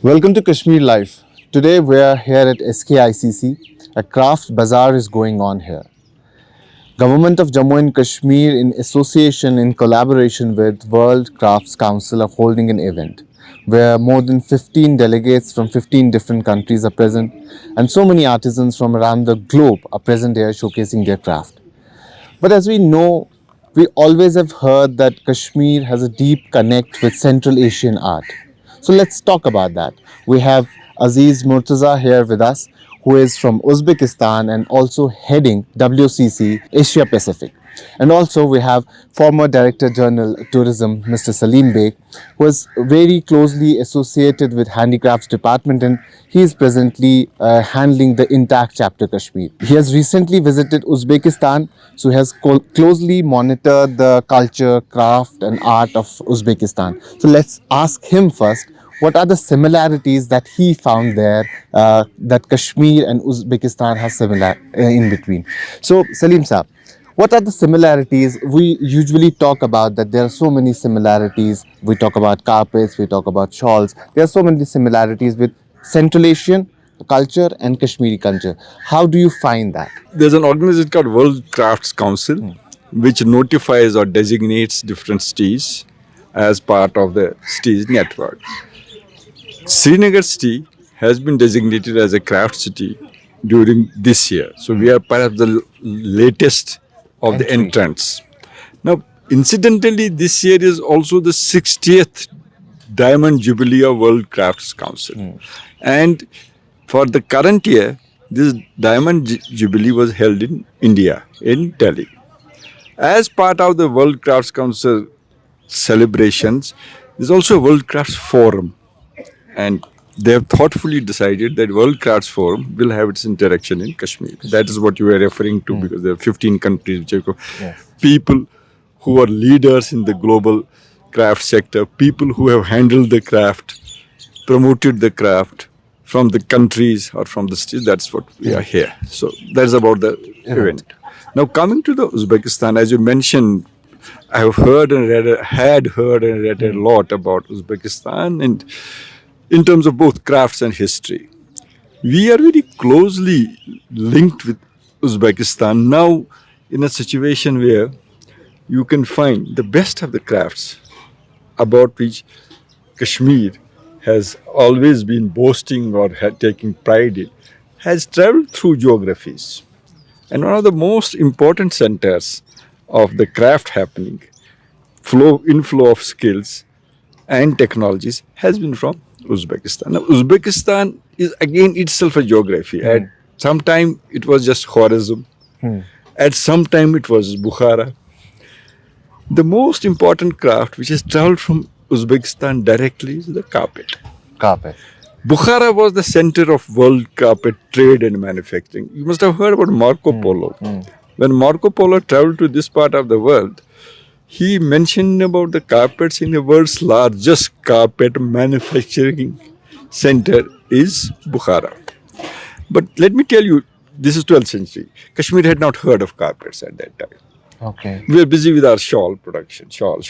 Welcome to Kashmir Life. Today we are here at SKICC. A craft bazaar is going on here. Government of Jammu and Kashmir in collaboration with World Crafts Council are holding an event where more than 15 delegates from 15 different countries are present and so many artisans from around the globe are present here showcasing their craft. But as we know, we always have heard that Kashmir has a deep connect with Central Asian art. So let's talk about that. We have Aziz Murtaza here with us, who is from Uzbekistan and also heading WCC Asia Pacific. And also we have former Director General Tourism, Mr. Salim Beg, who is very closely associated with Handicrafts Department and he is presently handling the Intact Chapter Kashmir. He has recently visited Uzbekistan, so he has closely monitored the culture, craft and art of Uzbekistan. So let's ask him first, what are the similarities that he found there that Kashmir and Uzbekistan has similar in between? So Salim Saab, what are the similarities? We usually talk about that there are so many similarities. We talk about carpets, we talk about shawls. There are so many similarities with Central Asian culture and Kashmiri culture. How do you find that? There's an organization called World Crafts Council, which notifies or designates different cities as part of the cities network. Srinagar city has been designated as a craft city during this year. So we are perhaps the latest of the entrants. Now, incidentally, this year is also the 60th Diamond Jubilee of World Crafts Council. And for the current year, this Diamond Jubilee was held in India, in Delhi. As part of the World Crafts Council celebrations, there's also a World Crafts Forum. And they have thoughtfully decided that World Crafts Forum will have its interaction in Kashmir. That is what you were referring to because there are 15 countries which are people who are leaders in the global craft sector, people who have handled the craft, promoted the craft from the countries or from the cities. That's what we are here. So that's about the event. Now coming to the Uzbekistan, as you mentioned, I have heard and read a lot about Uzbekistan and in terms of both crafts and history. We are very closely linked with Uzbekistan now in a situation where you can find the best of the crafts about which Kashmir has always been boasting or taking pride in, has traveled through geographies. And one of the most important centers of the craft happening, inflow of skills and technologies has been from Uzbekistan. Now, Uzbekistan is again itself a geography. At some time, it was just Khwarazm. At some time, it was Bukhara. The most important craft which has traveled from Uzbekistan directly is the carpet. Carpet. Bukhara was the center of world carpet trade and manufacturing. You must have heard about Marco Polo. When Marco Polo traveled to this part of the world, he mentioned about the carpets in the world's largest carpet manufacturing center is Bukhara. But let me tell you, this is 12th century. Kashmir had not heard of carpets at that time. Okay. We were busy with our shawl production, shawl.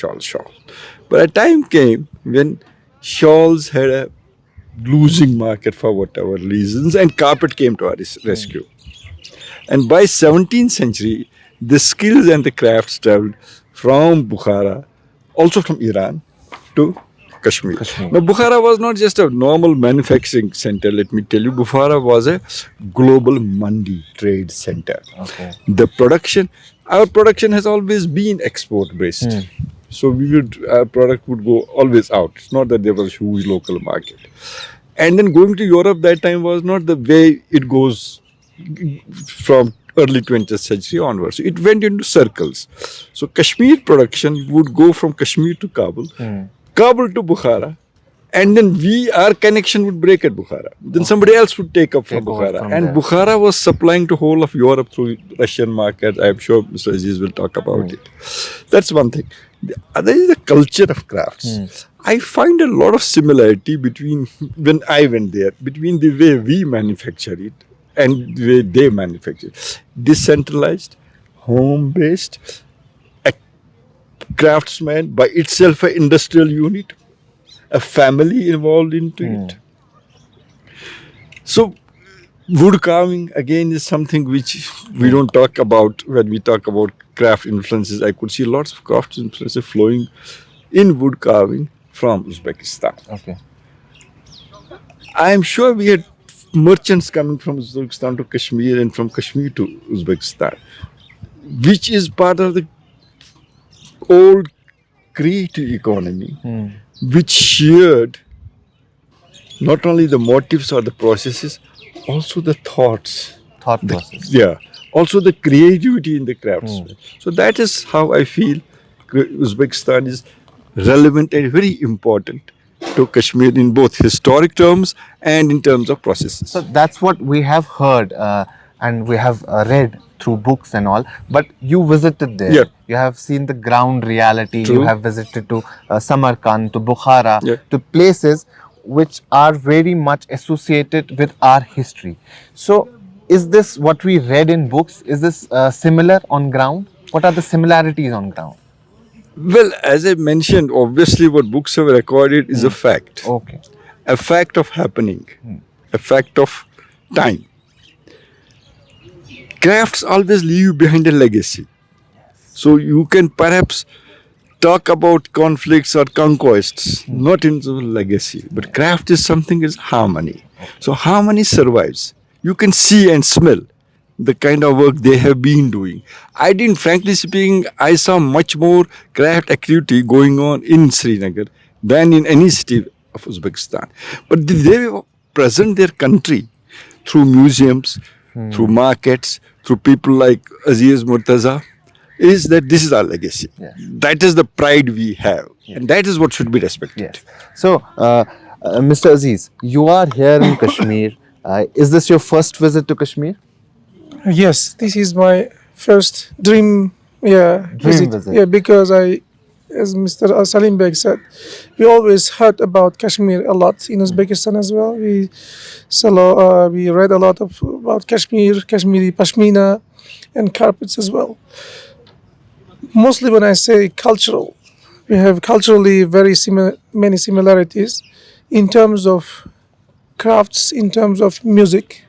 But a time came when shawls had a losing market for whatever reasons and carpet came to our rescue. And by 17th century, the skills and the crafts traveled from Bukhara, also from Iran, to Kashmir. Now, Bukhara was not just a normal manufacturing center, let me tell you. Bukhara was a global mandi trade center. Okay. Our production has always been export based. So our product would go always out. It's not that there was a huge local market. And then going to Europe that time was not the way it goes from early 20th century onwards. It went into circles. So Kashmir production would go from Kashmir to Kabul, Kabul to Bukhara, and then our connection would break at Bukhara. Then somebody else would take up from Bukhara. And Bukhara was supplying to whole of Europe through Russian market. I'm sure Mr. Aziz will talk about it. That's one thing. The other is the culture of crafts. I find a lot of similarity between, when I went there, between the way we manufacture it and the way they manufacture it. Decentralized, home-based, a craftsman by itself an industrial unit, a family involved into it. So wood carving again is something which we don't talk about when we talk about craft influences. I could see lots of craft influences flowing in wood carving from Uzbekistan. Okay. I am sure we had merchants coming from Uzbekistan to Kashmir and from Kashmir to Uzbekistan, which is part of the old creative economy, which shared not only the motives or the processes, also the thoughts. Thought process. Yeah, also the creativity in the craftsmen. So that is how I feel Uzbekistan is relevant and very important to Kashmir in both historic terms and in terms of processes. So that's what we have heard and we have read through books and all. But you visited there. Yeah. You have seen the ground reality. You True. have visited to Samarkand, to Bukhara, Yeah. to places which are very much associated with our history. So, is this what we read in books? Is this similar on ground? What are the similarities on ground? Well, as I mentioned, obviously what books have recorded is a fact. Okay. A fact of happening, a fact of time. Crafts always leave behind a legacy. So you can perhaps talk about conflicts or conquests, not in the legacy, but craft is something is harmony. So harmony survives. You can see and smell the kind of work they have been doing. I didn't, frankly speaking, I saw much more craft activity going on in Srinagar than in any city of Uzbekistan. But they present their country through museums, through markets, through people like Aziz Murtaza, is that this is our legacy. Yes. That is the pride we have. And that is what should be respected. Yes. So, Mr. Aziz, you are here in Kashmir. Is this your first visit to Kashmir? Yes, this is my first dream. Visit. visit. Yeah, because as Mr. Salim Beg said, we always heard about Kashmir a lot in Uzbekistan as well. We read a lot about Kashmir, Kashmiri pashmina, and carpets as well. Mostly when I say cultural, we have culturally many similarities in terms of crafts, in terms of music,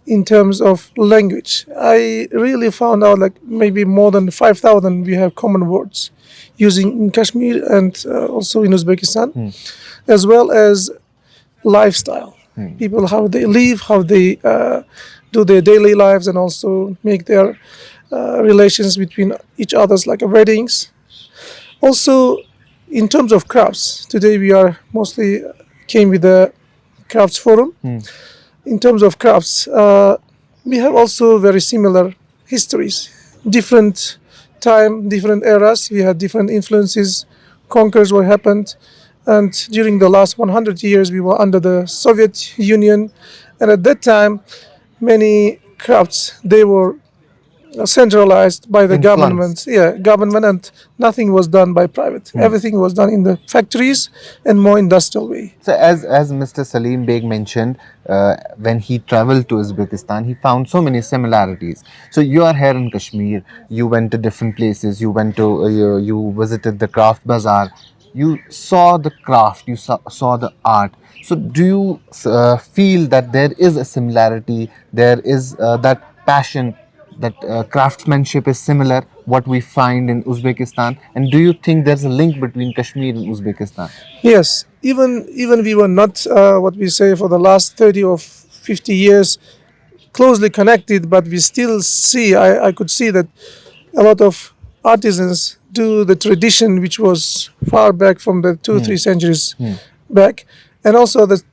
in terms of language. I really found out like maybe more than 5,000 we have common words using in Kashmir and also in Uzbekistan, as well as lifestyle. People, how they live, how they do their daily lives, and also make their relations between each others, like weddings. Also, in terms of crafts, today we are mostly came with the crafts forum. In terms of crafts, we have also very similar histories, different time, different eras. We had different influences, conquers what happened, and during the last 100 years, we were under the Soviet Union, and at that time, many crafts they were centralized by the Influenced. government, and nothing was done by private. Everything was done in the factories and more industrial way. So, as Mr. Salim Beg mentioned, when he traveled to Uzbekistan, he found so many similarities. So, you are here in Kashmir. You went to different places. You went to you visited the craft bazaar. You saw the craft. You saw the art. So, do you feel that there is a similarity? There is that passion, that craftsmanship is similar what we find in Uzbekistan, and do you think there's a link between Kashmir and Uzbekistan? Yes, even we were not what we say for the last 30 or 50 years closely connected, but we still see. I could see that a lot of artisans do the tradition which was far back from the 2-3 centuries back, and also that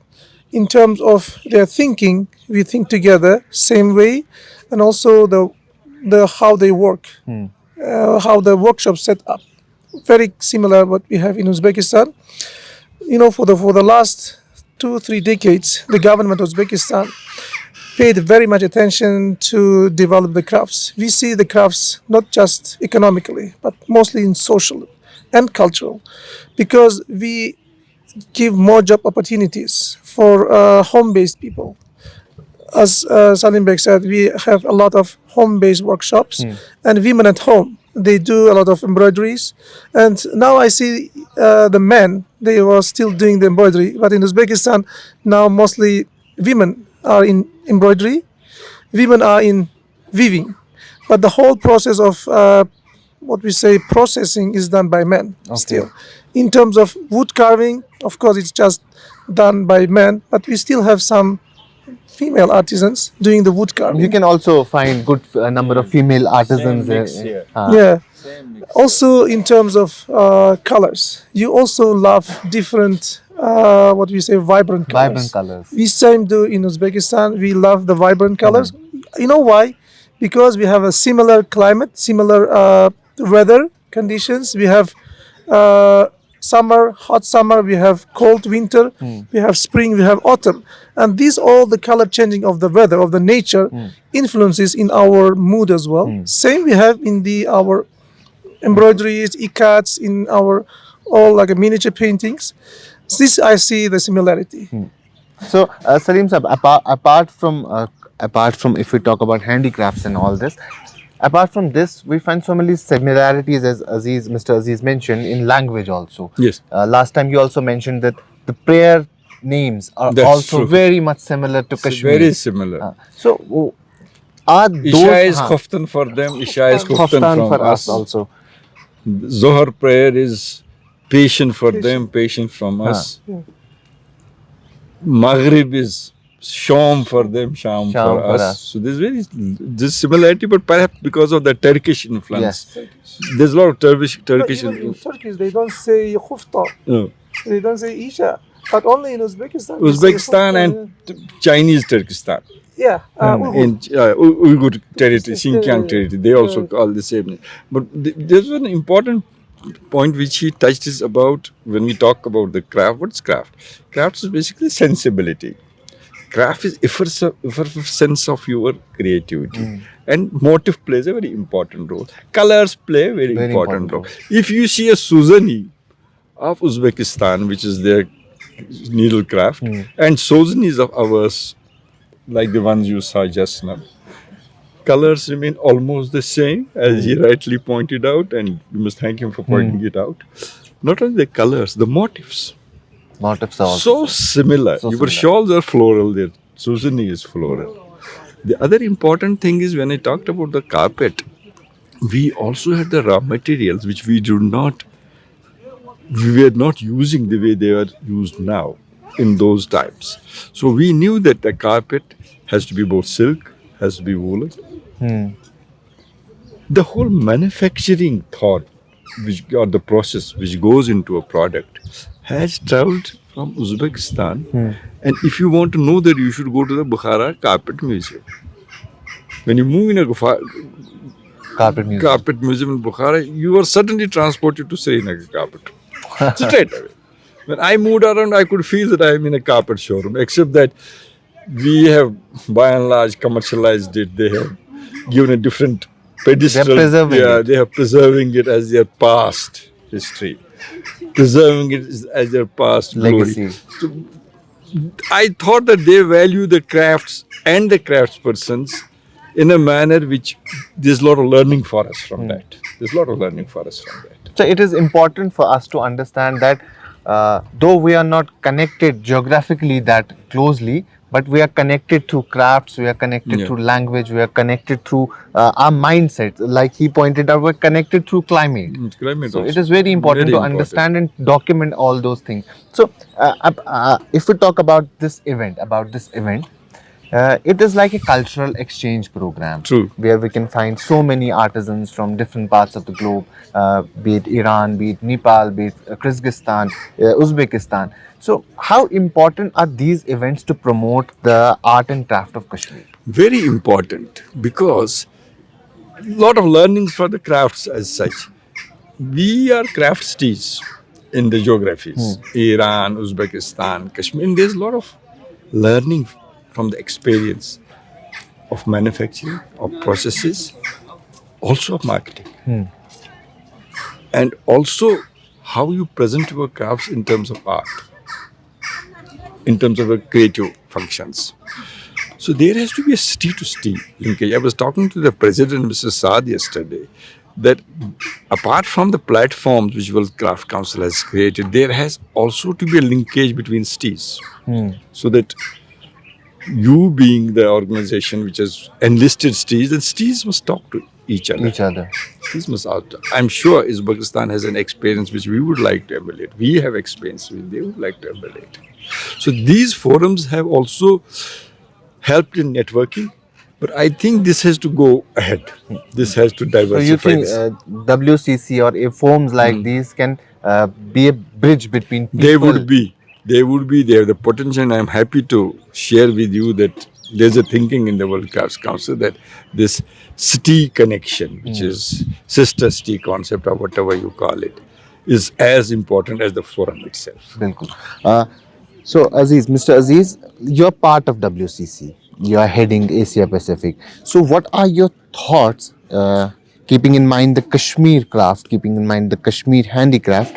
in terms of their thinking, we think together same way, and also the how they work, how the workshop set up, very similar what we have in Uzbekistan. You know, for the last 2-3 decades, the government of Uzbekistan paid very much attention to develop the crafts. We see the crafts not just economically, but mostly in social and cultural, because we give more job opportunities for home-based people. As Salim Beg said, we have a lot of home-based workshops and women at home. They do a lot of embroideries, and now I see the men. They were still doing the embroidery, but in Uzbekistan now mostly women are in embroidery, women are in weaving, but the whole process of what we say processing is done by men Okay. still. In terms of wood carving, of course, it's just done by men, but we still have some female artisans doing the wood You carving. can also find good number of female artisans there. Yeah. Also, in terms of colors, you also love different, what we say, vibrant Vibrant colors. colors. We same do in Uzbekistan. We love the vibrant colors. You know why? Because we have a similar climate, similar weather conditions. We have uh, summer, hot summer. We have cold winter. We have spring. We have autumn, and these all the color changing of the weather of the nature influences in our mood as well. Same we have in the our embroideries, ikats, in our all like miniature paintings. This I see the similarity. So, Salim Sab, apart from if we talk about handicrafts and all this, apart from this, we find so many similarities, as Mr. Aziz mentioned, in language also. Yes. Last time you also mentioned that the prayer names are That's also true. very much similar to It's Kashmir. very similar. So, are those Isha is Khoftan for them, Isha is Khoftan Khoftan from for us us. also? Zohar prayer is patient for them, patient from us. Maghrib is Sham for them, Sham Sham for for us. us. So there's this similarity, but perhaps because of the Turkish influence. Yes. There's a lot of But Turkish even in influence. Turkish, they don't say khufta. No. They don't say isha. But only in Uzbekistan, we say Uzbekistan khufta, and Chinese Turkestan. yeah. Uyghur. In Uyghur territory, Yeah, Xinjiang territory, they also yeah. call the same name. But there's one important point which he touched is about when we talk about the craft. What's craft? Craft is basically sensibility. Craft is effervescence of your creativity. And motive plays a very important role. Colors play a very, Very important important role. If you see a Suzani of Uzbekistan, which is their needlecraft, and Sozanis of ours, like the ones you saw just now, colors remain almost the same, as he rightly pointed out, and we must thank him for pointing it out. Not only the colors, the motifs. Motifs are also So similar. So Your similar. shawls are floral, their Susani is floral. The other important thing is when I talked about the carpet, we also had the raw materials which we were not using the way they are used now in those times. So we knew that the carpet has to be both silk, has to be woolen. The whole manufacturing thought, which or the process which goes into a product, has traveled from Uzbekistan. And if you want to know that, you should go to the Bukhara Carpet Museum. When you move in a carpet music. carpet museum in Bukhara, you are suddenly transported to Srinagar carpet. Straight away. When I moved around, I could feel that I am in a carpet showroom, except that we have, by and large, commercialized it. They have given a different pedestal. They're preserving it. They are preserving it as their past history, preserving it as their past Legacy. glory. I thought that they value the crafts and the craftspersons in a manner which there's a lot of learning for us from that. There's a lot of learning for us from that. So it is important for us to understand that though we are not connected geographically that closely, but we are connected through crafts, we are connected Yeah. through language, we are connected through our mindset. Like he pointed out, we're connected through climate. Climate So also. it is very important Very to understand and document all those things. So if we talk about this event, it is like a cultural exchange program. True. Where we can find so many artisans from different parts of the globe, be it Iran, be it Nepal, be it Kyrgyzstan, Uzbekistan. So, how important are these events to promote the art and craft of Kashmir? Very important because a lot of learnings for the crafts as such. We are craftsties in the geographies. Iran, Uzbekistan, Kashmir. And there's a lot of learning from the experience of manufacturing, of processes, also of marketing. And also how you present your crafts in terms of art, in terms of the creative functions. So there has to be a city to city linkage. I was talking to the president, Mr. Saad, yesterday, that apart from the platforms which World Craft Council has created, there has also to be a linkage between cities, so that you being the organization which has enlisted cities, and cities must talk to each other. Each other. Cities must out. I'm sure Uzbekistan has an experience which we would like to emulate. We have experience which they would like to emulate. So these forums have also helped in networking, but I think this has to go ahead. This has to So you diversify think this. WCC or forums like these can be a bridge between people? They would be there. The potential, and I'm happy to share with you that there's a thinking in the World Crafts Council that this city connection, which is sister city concept or whatever you call it, is as important as the forum itself. बिल्कुल. So Aziz, Mr. Aziz, you're part of WCC. You are heading Asia Pacific. So what are your thoughts, keeping in mind the Kashmir craft, keeping in mind the Kashmir handicraft?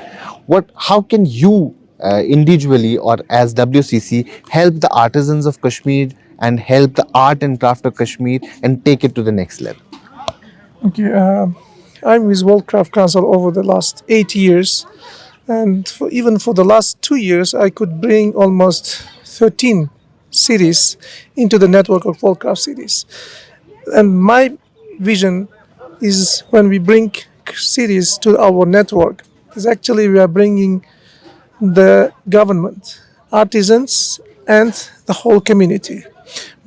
How can you individually or as WCC help the artisans of Kashmir and help the art and craft of Kashmir and take it to the next level? Okay, I'm with World Craft Council over the last 8 years, and even for the last 2 years, I could bring almost 13 cities into the network of World Craft cities. And my vision is when we bring cities to our network, is actually we are bringing the government, artisans, and the whole community.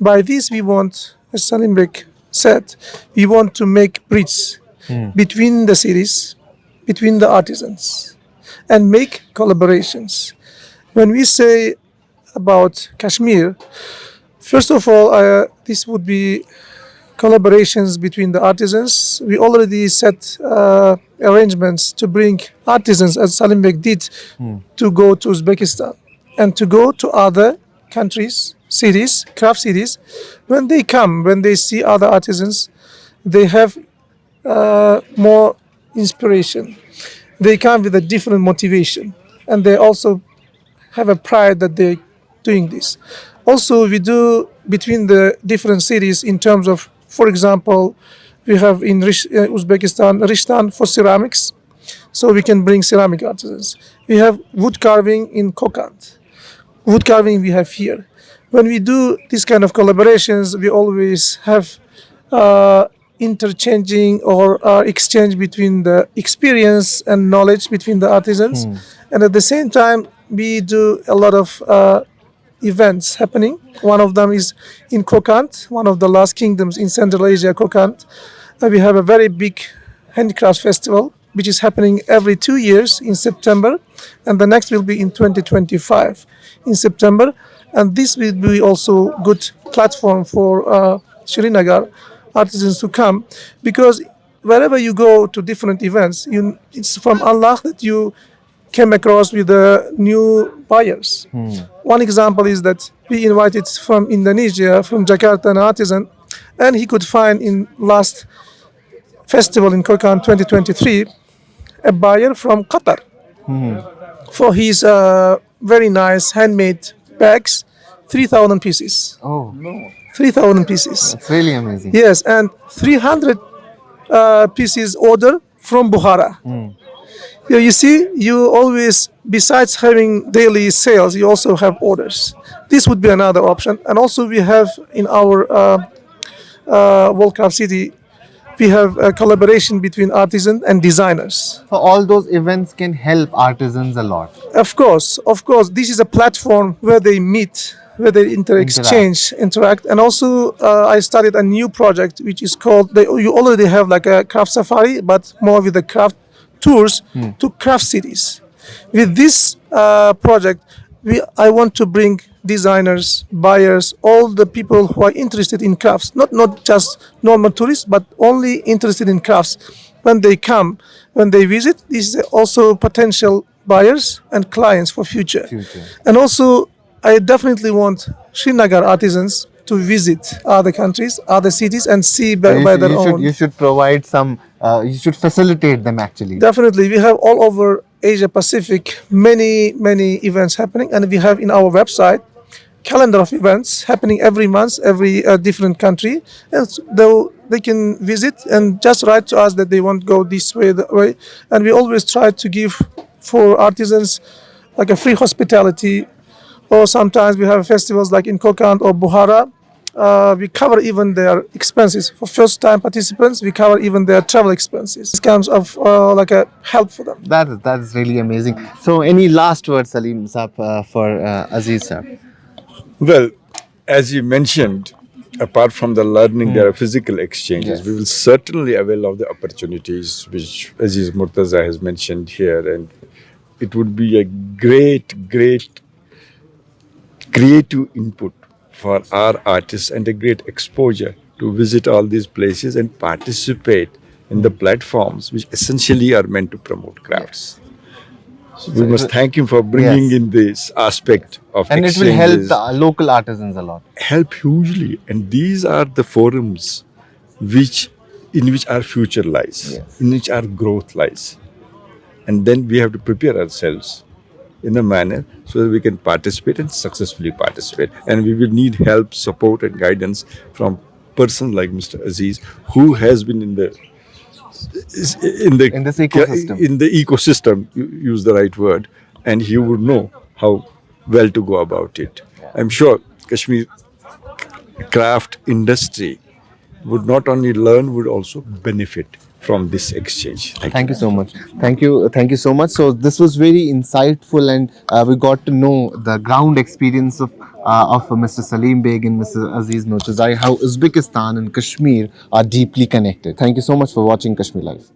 By this, we want, as Salimbek said, we want to make bridges between the cities, between the artisans, and make collaborations. When we say about Kashmir, first of all, this would be collaborations between the artisans. We already set arrangements to bring artisans, as Salimbek did, to go to Uzbekistan and to go to other countries, cities, craft cities. When they come, when they see other artisans, they have more inspiration. They come with a different motivation, and they also have a pride that they're doing this. Also, we do between the different cities in terms of, for example, we have in Uzbekistan, Rishtan for ceramics, so we can bring ceramic artisans. We have wood carving in Kokand. Wood carving we have here. When we do this kind of collaborations, we always have interchanging or exchange between the experience and knowledge between the artisans, and at the same time we do a lot of events happening. One of them is in Kokand, one of the last kingdoms in Central Asia, Kokand. We have a very big handicraft festival which is happening every 2 years in September, and the next will be in 2025 in September. And this will be also good platform for Srinagar artisans to come, because wherever you go to different events, it's from Allah that you came across with the new buyers. One example is that we invited from Indonesia, from Jakarta, an artisan, and he could find in last festival in Kokand 2023 a buyer from Qatar for his very nice handmade bags, 3,000 pieces. Oh, no. 3,000 pieces. It's really amazing. Yes, and 300 pieces order from Bukhara. Yeah, you see, you always, besides having daily sales, you also have orders. This would be another option. And also we have in our World Cup City, we have a collaboration between artisans and designers. So all those events can help artisans a lot. Of course, this is a platform where they meet, where they exchange, interact. And also I started a new project which is called, you already have like a craft safari, but more with the craft tours to craft cities. With this project, I want to bring designers, buyers, all the people who are interested in crafts, not just normal tourists, but only interested in crafts. When they come, when they visit, this is also potential buyers and clients for future. And also, I definitely want Srinagar artisans to visit other countries, other cities, and see by their own. You should provide some, you should facilitate them actually. Definitely. We have all over Asia Pacific many events happening, and we have in our website calendar of events happening every month, every different country, and they can visit and just write to us that they want to go this way, that way. And we always try to give for artisans like a free hospitality, or sometimes we have festivals like in Kokand or Buhara. We cover even their expenses for first-time participants. We cover even their travel expenses. This comes of like a help for them. That is really amazing. So, any last words, Salim Saab, for Aziz Saab? Well, as you mentioned, apart from the learning, there are physical exchanges. Yes. We will certainly avail of the opportunities which Aziz Murtaza has mentioned here, and it would be a great creative input for our artists and a great exposure to visit all these places and participate in the platforms which essentially are meant to promote crafts. We must thank him for bringing Yes. in this aspect of And it will help exchanges. the local artisans a lot. Help hugely, and these are the forums which in which our future lies, Yes. in which our growth lies, and then we have to prepare ourselves in a manner so that we can participate and successfully participate. And we will need help, support, and guidance from person like Mr. Aziz, who has been in the In this ecosystem. in the ecosystem. You use the right word, and he would know how well to go about it. I'm sure Kashmir craft industry would not only learn, would also benefit from this exchange. Thank you so much. Thank you so much. So this was very insightful, and we got to know the ground experience of Mr. Salim Beg and Mr. Aziz Murtazai, how Uzbekistan and Kashmir are deeply connected. Thank you so much for watching Kashmir Live.